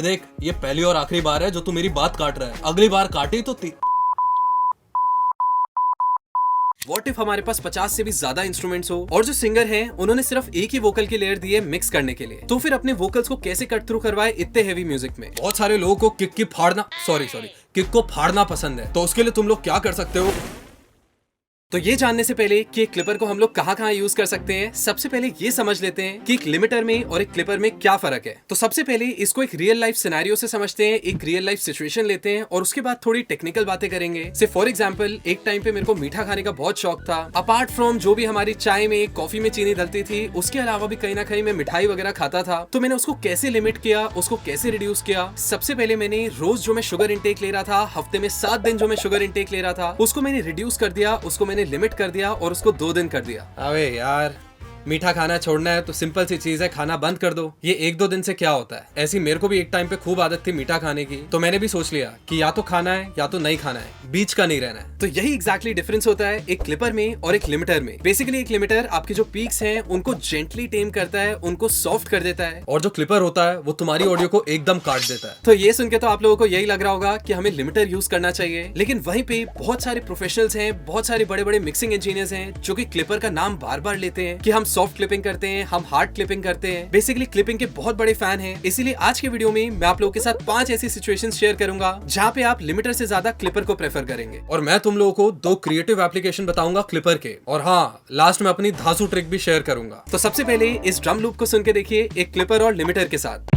देख, ये पहली और आखिरी बार है जो तू मेरी बात काट रहा है। अगली बार काटी तो व्हाट इफ हमारे पास 50 से भी ज्यादा इंस्ट्रूमेंट्स हो और जो सिंगर हैं उन्होंने सिर्फ एक ही वोकल की लेयर दी है मिक्स करने के लिए, तो फिर अपने वोकल्स को कैसे कट थ्रू करवाए इतने हेवी म्यूजिक में। बहुत सारे लोगों को किक को फाड़ना पसंद है, तो उसके लिए तुम लोग क्या कर सकते हो। तो ये जानने से पहले कि एक क्लिपर को हम लोग कहाँ यूज कर सकते हैं, सबसे पहले ये समझ लेते हैं कि एक लिमिटर में और एक क्लिपर में क्या फर्क है। तो सबसे पहले इसको एक रियल लाइफ सिनेरियो से समझते हैं, एक रियल लाइफ सिचुएशन लेते हैं और उसके बाद थोड़ी टेक्निकल बातें करेंगे। से फॉर एग्जांपल, एक टाइम पे मेरे को मीठा खाने का बहुत शौक था। अपार्ट फ्रॉम जो भी हमारी चाय में कॉफी में चीनी डलती थी, उसके अलावा भी कहीं ना कहीं मैं मिठाई वगैरह खाता था। तो मैंने उसको कैसे लिमिट किया, उसको कैसे रिड्यूस किया। सबसे पहले मैंने रोज जो मैं शुगर इंटेक ले रहा था, हफ्ते में 7 दिन जो मैं शुगर इंटेक ले रहा था, उसको मैंने रिड्यूस कर दिया, उसको मैंने लिमिट कर दिया और उसको 2 दिन कर दिया। अबे यार, मीठा खाना छोड़ना है तो सिंपल सी चीज है, खाना बंद कर दो। ये 1-2 दिन से क्या होता है। ऐसी मेरे को भी एक टाइम पे खूब आदत थी मीठा खाने की, तो मैंने भी सोच लिया कि या तो खाना है या तो नहीं खाना है, बीच का नहीं रहना है। तो यही एग्जैक्टली डिफरेंस होता है एक क्लिपर में और एक लिमिटर में। बेसिकली एक लिमिटर आपके जो पीक्स हैं उनको जेंटली टेम करता है, उनको सॉफ्ट कर देता है, और जो क्लिपर होता है वो तुम्हारी ऑडियो को एकदम काट देता है। तो ये सुन के तो आप लोगों को यही लग रहा होगा कि हमें लिमिटर यूज करना चाहिए, लेकिन वहीं पे बहुत सारे प्रोफेशनल्स हैं, बहुत सारे बड़े बड़े मिक्सिंग इंजीनियर्स हैं जो कि क्लिपर का नाम बार बार लेते हैं कि हम सॉफ्ट क्लिपिंग करते हैं, हम हार्ड क्लिपिंग करते हैं। बेसिकली क्लिपिंग के बहुत बड़े फैन हैं। इसीलिए आज के वीडियो में मैं आप लोगों के साथ 5 ऐसी सिचुएशंस शेयर करूंगा जहां पे आप लिमिटर से ज्यादा क्लिपर को प्रेफर करेंगे। और मैं तुम लोगों को 2 क्रिएटिव एप्लीकेशन बताऊंगा क्लिपर के, और हाँ, लास्ट में अपनी धांसू ट्रिक भी शेयर करूंगा। तो सबसे पहले इस ड्रम लूप को सुन के देखिए एक क्लिपर और लिमिटर के साथ।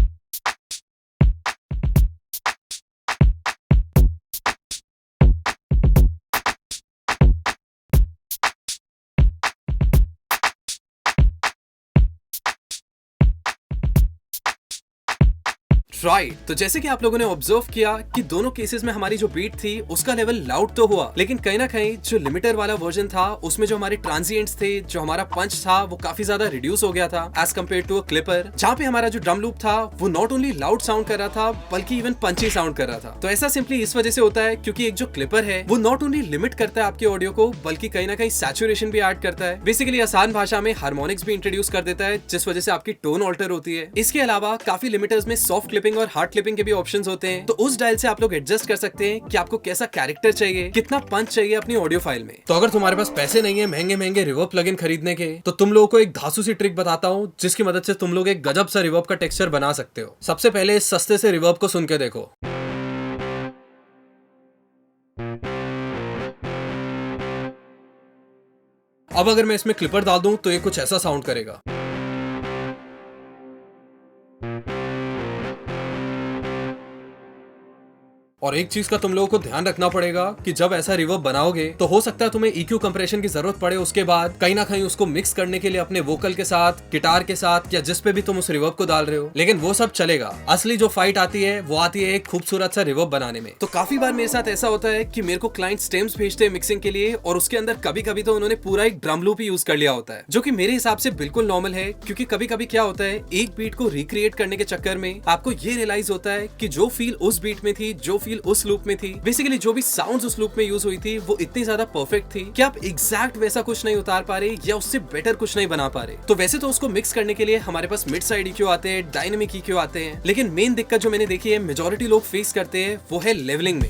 राइट, तो जैसे कि आप लोगों ने ऑब्जर्व किया कि दोनों केसेस में हमारी जो बीट थी उसका लेवल लाउड तो हुआ, लेकिन कहीं ना कहीं जो लिमिटर वाला वर्जन था उसमें जो हमारे ट्रांजिएंट्स थे, जो हमारा पंच था, वो काफी ज्यादा रिड्यूस हो गया था as compared to a clipper, जहाँ पे हमारा जो ड्रम लूप था वो नॉट ओनली लाउड साउंड कर रहा था बल्कि इवन पंची साउंड कर रहा था। तो ऐसा सिंपली इस वजह से होता है क्योंकि एक जो क्लिपर है वो नॉट ओनली लिमिट करता है आपके ऑडियो को, बल्कि कहीं ना कहीं सैचुरेशन भी ऐड करता है। बेसिकली आसान भाषा में हार्मोनिक्स भी इंट्रोड्यूस कर देता है, जिस वजह से आपकी टोन ऑल्टर होती है। इसके अलावा काफी लिमिटर्स में सॉफ्ट क्लिपिंग और हार्ड क्लिपिंग के भी ऑप्शंस होते हैं, तो उस डायल से आप लोग एडजस्ट कर सकते हैं कि आपको कैसा कैरेक्टर चाहिए, कितना पंच चाहिए अपनी ऑडियो फाइल में। तो अगर तुम्हारे पास पैसे नहीं है महंगे महंगे रिवर्ब प्लगइन खरीदने के, तो तुम लोगों को एक धांसू सी ट्रिक बताता हूँ जिसकी मदद से तुम लोग एक गजब सा रिवर्ब का टेक्सचर बना सकते हो। सबसे पहले इस सस्ते से रिवर्ब को सुन के देखो। अब अगर मैं इसमें क्लिपर डाल दूं तो ये कुछ ऐसा साउंड करेगा। और एक चीज का तुम लोगों को ध्यान रखना पड़ेगा कि जब ऐसा रिवर्ब बनाओगे तो हो सकता है तुम्हें EQ कंप्रेशन की जरूरत पड़े उसके बाद कहीं ना कहीं उसको मिक्स करने के लिए अपने वोकल के साथ, गिटार के साथ, या जिस पे भी तुम उस रिवर्ब को डाल रहे हो। लेकिन वो सब चलेगा, असली जो फाइट आती है वो आती है एक खूबसूरत सा रिवर्ब बनाने में। तो काफी बार मेरे साथ ऐसा होता है कि मेरे को क्लाइंट स्टेम्स भेजते हैं मिक्सिंग के लिए, और उसके अंदर कभी कभी तो उन्होंने पूरा एक ड्रम लूप ही यूज कर लिया होता है, जो कि मेरे हिसाब से बिल्कुल नॉर्मल है। क्योंकि कभी कभी क्या होता है, एक बीट को रिक्रिएट करने के चक्कर में आपको ये रियलाइज होता है कि जो फील उस बीट में थी, जो फील उस लूप में थी, बेसिकली जो भी साउंड्स उस लूप में यूज हुई थी वो इतनी ज्यादा परफेक्ट थी कि आप एग्जैक्ट वैसा कुछ नहीं उतार पा रहे या उससे बेटर कुछ नहीं बना पा रहे। तो वैसे तो उसको मिक्स करने के लिए हमारे पास मिड साइड EQ आते हैं, डायनेमिक EQ आते हैं, लेकिन मेन दिक्कत जो मैंने देखी है मेजॉरिटी लोग फेस करते हैं वो है लेवलिंग में।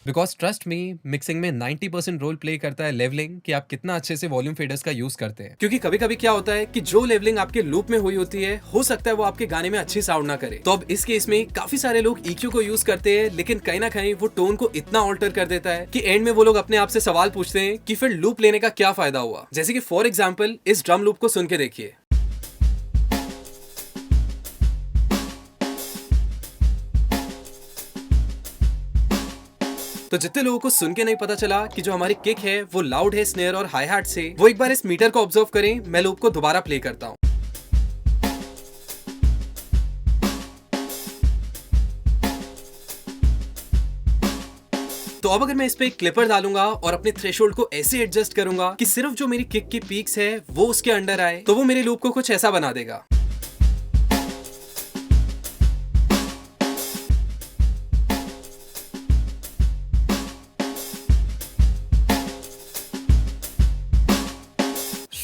बिकॉज ट्रस्ट मी, मिक्सिंग में 90% रोल प्ले करता है लेवलिंग, कि आप कितना अच्छे से वॉल्यूम फेडर्स का यूज करते हैं। क्योंकि कभी कभी क्या होता है कि जो लेवलिंग आपके लूप में हुई होती है, हो सकता है वो आपके गाने में अच्छी साउंड ना करे। तो अब इस केस में काफी सारे लोग EQ को यूज करते हैं, लेकिन कहीं ना कहीं वो टोन को इतना ऑल्टर कर देता है कि एंड में वो लोग अपने आप से सवाल पूछते हैं कि फिर लूप लेने का क्या फायदा हुआ। जैसे कि फॉर एग्जाम्पल इस ड्रम लूप को सुन के देखिए। तो जितने लोगों को सुन के नहीं पता चला कि जो हमारी किक है वो लाउड है स्नेयर और हाई हैट से, वो एक बार इस मीटर को ऑब्जर्व करें। मैं लूप को दोबारा प्ले करता हूं। तो अब अगर मैं इस पे एक क्लिपर डालूंगा और अपने थ्रेशोल्ड को ऐसे एडजस्ट करूंगा कि सिर्फ जो मेरी किक की पीक्स है वो उसके अंडर आए, तो वो मेरे लूप को कुछ ऐसा बना देगा।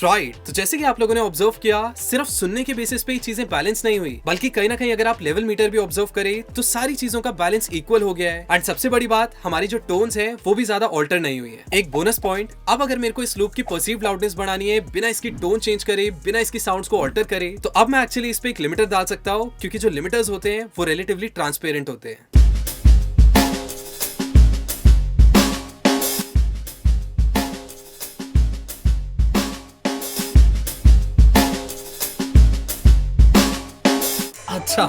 राइट तो जैसे कि आप लोगों ने ऑब्जर्व किया, सिर्फ सुनने के बेसिस पे ही चीजें बैलेंस नहीं हुई, बल्कि कहीं ना कहीं अगर आप लेवल मीटर भी ऑब्जर्व करें तो सारी चीजों का बैलेंस इक्वल हो गया है। एंड सबसे बड़ी बात, हमारी जो टोन्स है वो भी ज्यादा ऑल्टर नहीं हुई है। एक बोनस पॉइंट, अब अगर मेरे को इस लूप की परसीव्ड लाउडनेस बढ़ानी है बिना इसकी टोन चेंज करे, बिना इसकी साउंड्स को ऑल्टर करे, तो अब मैं एक्चुअली इस पे एक लिमिटर डाल सकता हूँ, क्योंकि जो लिमिटर्स होते हैं वो रिलेटिवली ट्रांसपेरेंट होते हैं। अच्छा,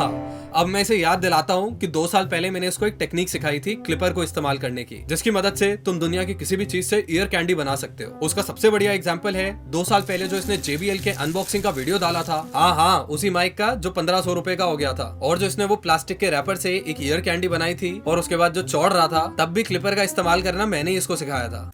अब मैं इसे याद दिलाता हूँ कि 2 साल पहले मैंने इसको एक टेक्निक सिखाई थी क्लिपर को इस्तेमाल करने की, जिसकी मदद से तुम दुनिया की किसी भी चीज से ईयर कैंडी बना सकते हो। उसका सबसे बढ़िया एग्जांपल है 2 साल पहले जो इसने JBL के अनबॉक्सिंग का वीडियो डाला था। हाँ, उसी माइक का जो 1500 रुपए का हो गया था, और जो इसने वो प्लास्टिक के रैपर से एक ईयर कैंडी बनाई थी और उसके बाद जो चौड़ रहा था, तब भी क्लिपर का इस्तेमाल करना मैंने ही इसको सिखाया था।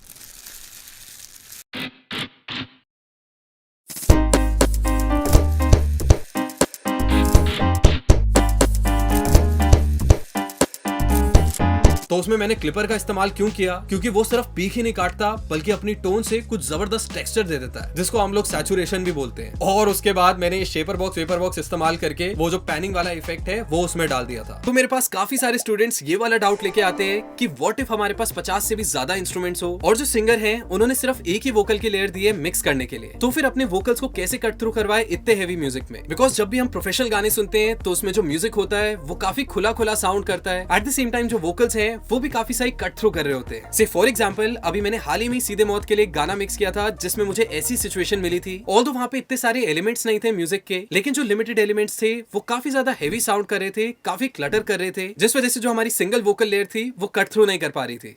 तो उसमें मैंने क्लिपर का इस्तेमाल क्यों किया? क्योंकि वो सिर्फ पीक ही नहीं काटता, बल्कि अपनी टोन से कुछ जबरदस्त टेक्सचर दे देता है, जिसको हम लोग सैचुरेशन भी बोलते हैं। और उसके बाद मैंने ये शेपर बॉक्स वेपर बॉक्स इस्तेमाल करके वो जो पैनिंग वाला इफेक्ट है वो उसमें डाल दिया था। तो मेरे पास काफी सारे स्टूडेंट्स ये वाला डाउट लेके आते हैं कि व्हाट इफ हमारे पास 50 से भी ज्यादा इंस्ट्रूमेंट्स हो और जो सिंगर है उन्होंने सिर्फ एक ही वोकल की लेयर दी है मिक्स करने के लिए, तो फिर अपने वोकल्स को कैसे कट थ्रू करवाए इतने हेवी म्यूजिक में? बिकॉज जब भी हम प्रोफेशनल गाने सुनते हैं तो उसमें जो म्यूजिक होता है वो काफी खुला खुला साउंड करता है। एट द सेम टाइम जो वोकल्स हैं वो भी काफी सारी कट थ्रू कर रहे होते हैं। से फॉर एग्जांपल, अभी मैंने हाल ही में सीधे मौत के लिए गाना मिक्स किया था, जिसमें मुझे ऐसी सिचुएशन मिली थी, ऑल्दो वहां पे इतने सारे एलिमेंट्स नहीं थे म्यूजिक के, लेकिन जो लिमिटेड एलिमेंट्स थे वो काफी ज्यादा हेवी साउंड कर रहे थे, काफी क्लटर कर रहे थे, जिस वजह से जो हमारी सिंगल वोकल लेयर थी वो कट थ्रू नहीं कर पा रही थी।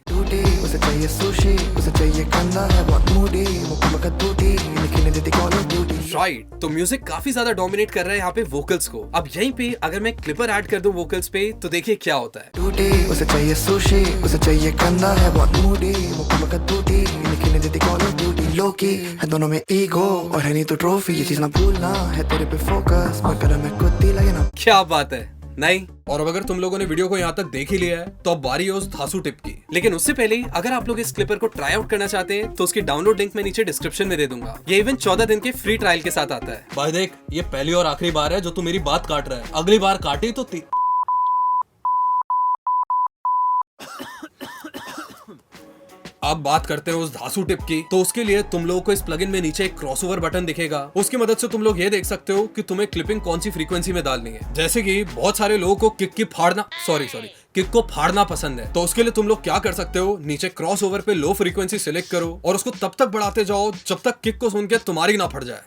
उसे चाहिए सुशी, उसे चाहिए कंधा है बहुत मूडी, मुकम्मल टूटी लेकिन दीदी कॉल ऑफ ड्यूटी। राइट, तो म्यूजिक काफी ज्यादा डोमिनेट कर रहा है यहाँ पे वोकल्स को। अब यहीं पे अगर मैं क्लिपर ऐड कर दूं वोकल्स पे, तो देखिए क्या होता है। टूटी उसे चाहिए सुशी, उसे चाहिए कंधा है बहुत मूडी, मुकम्मल टूटी लेकिन दीदी कॉल ऑफ ड्यूटी। लोकी है दोनों में ईगो और है नहीं तो ट्रॉफी, ये चीज ना भूलना है तेरे पे फोकस, मगर मैं कुत्ती लगे ना। क्या बात है, नहीं? और अब अगर तुम लोगों ने वीडियो को यहाँ तक देख ही लिया है तो अब बारी है उस धांसू टिप की। लेकिन उससे पहले अगर आप लोग इस क्लिपर को ट्राई आउट करना चाहते हैं तो उसकी डाउनलोड लिंक मैं नीचे डिस्क्रिप्शन में दे दूंगा। ये इवन 14 दिन के फ्री ट्रायल के साथ आता है। भाई देख, ये पहली और आखिरी बार है जो तू मेरी बात काट रहा है। अगली बार काटी तो अब बात करते हैं उस धांसू टिप की। तो उसके लिए तुम लोगों को इस प्लगइन में नीचे एक क्रॉसओवर बटन दिखेगा, उसकी मदद से तुम लोग ये देख सकते हो कि तुम्हें क्लिपिंग कौन सी फ्रीक्वेंसी में डालनी है। जैसे कि बहुत सारे लोगों को किक को फाड़ना पसंद है, तो उसके लिए तुम लोग क्या कर सकते हो, नीचे क्रॉसओवर पे लो फ्रीक्वेंसी सिलेक्ट करो और उसको तब तक बढ़ाते जाओ जब तक किक को सुन के तुम्हारी ना फट जाए।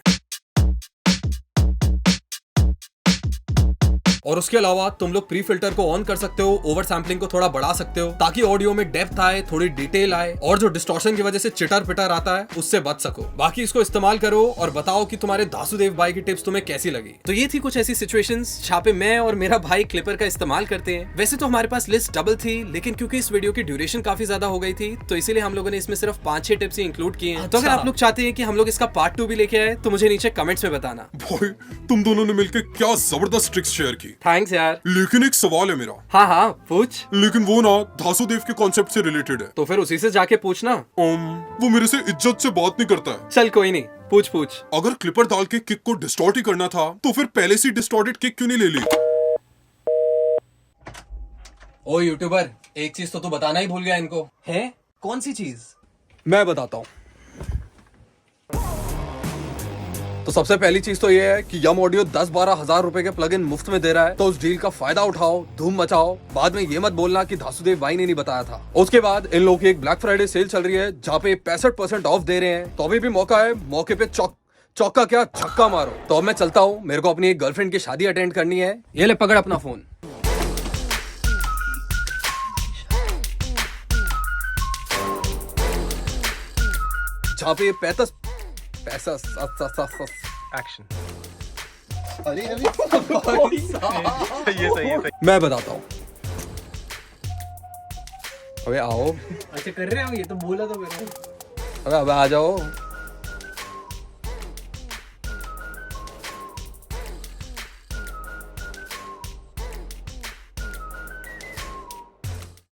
और उसके अलावा तुम लोग प्री फिल्टर को ऑन कर सकते हो, ओवर सैम्पलिंग को थोड़ा बढ़ा सकते हो ताकि ऑडियो में डेप्थ आए, थोड़ी डिटेल आए, और जो डिस्टॉर्शन की वजह से चिटर पिटर आता है उससे बच सको। बाकी इसको इस्तेमाल करो और बताओ कि तुम्हारे धासुदेव भाई की टिप्स तुम्हें कैसी लगी। तो ये थी कुछ ऐसी सिचुएशंस जहाँ पे मैं और मेरा भाई क्लिपर का इस्तेमाल करते हैं। वैसे तो हमारे पास लिस्ट डबल थी, लेकिन क्योंकि इस वीडियो की ड्यूरेशन काफी ज्यादा हो गई थी तो इसीलिए हम लोगों ने इसमें सिर्फ 5-6 टिप्स ही इंक्लूड किए हैं। तो अगर आप लोग चाहते हैं कि हम लोग इसका पार्ट 2 भी लेके आए तो मुझे नीचे कमेंट्स में बताना। भाई तुम दोनों ने मिलकर क्या जबरदस्त ट्रिक्स शेयर की। थैंक्स यार। लेकिन एक सवाल है मेरा। हाँ पूछ। लेकिन वो ना धासुदेव के कॉन्सेप्ट से रिलेटेड है। तो फिर उसी से जाके पूछना। वो मेरे से इज्जत से बात नहीं करता है। चल कोई नहीं, पूछ। अगर क्लिपर डाल के किक को डिस्टॉर्ट ही करना था तो फिर पहले से डिस्टॉर्टेड किक क्यों नहीं ले ली? ओ यूट्यूबर, एक चीज तो तू बताना ही भूल गया इनको। है? कौन सी चीज? मैं बताता हूँ। तो सबसे पहली चीज तो ये है कि यम ऑडियो 10-12 हजार रुपए के प्लगइन मुफ्त में दे रहा है, तो उस डील का फायदा उठाओ, धूम मचाओ। बाद में ये मत बोलना कि धासुदेव भाई ने नहीं बताया था। उसके बाद इन लोगों की एक ब्लैक फ्राइडे सेल चल रही है जहाँ पे 65% ऑफ दे रहे हैं, तो अभी भी मौका है, मौके पे चौका क्या छक्का मारो। तो अब मैं चलता हूँ, मेरे को अपनी एक गर्लफ्रेंड की शादी अटेंड करनी है। ये ले पकड़ अपना फोन। जहाँ पे 35 पैसा एक्शन। मैं बताता हूँ। अबे आओ। अच्छा कर रहे हो, ये तो बोला तो मैंने। अबे आ जाओ।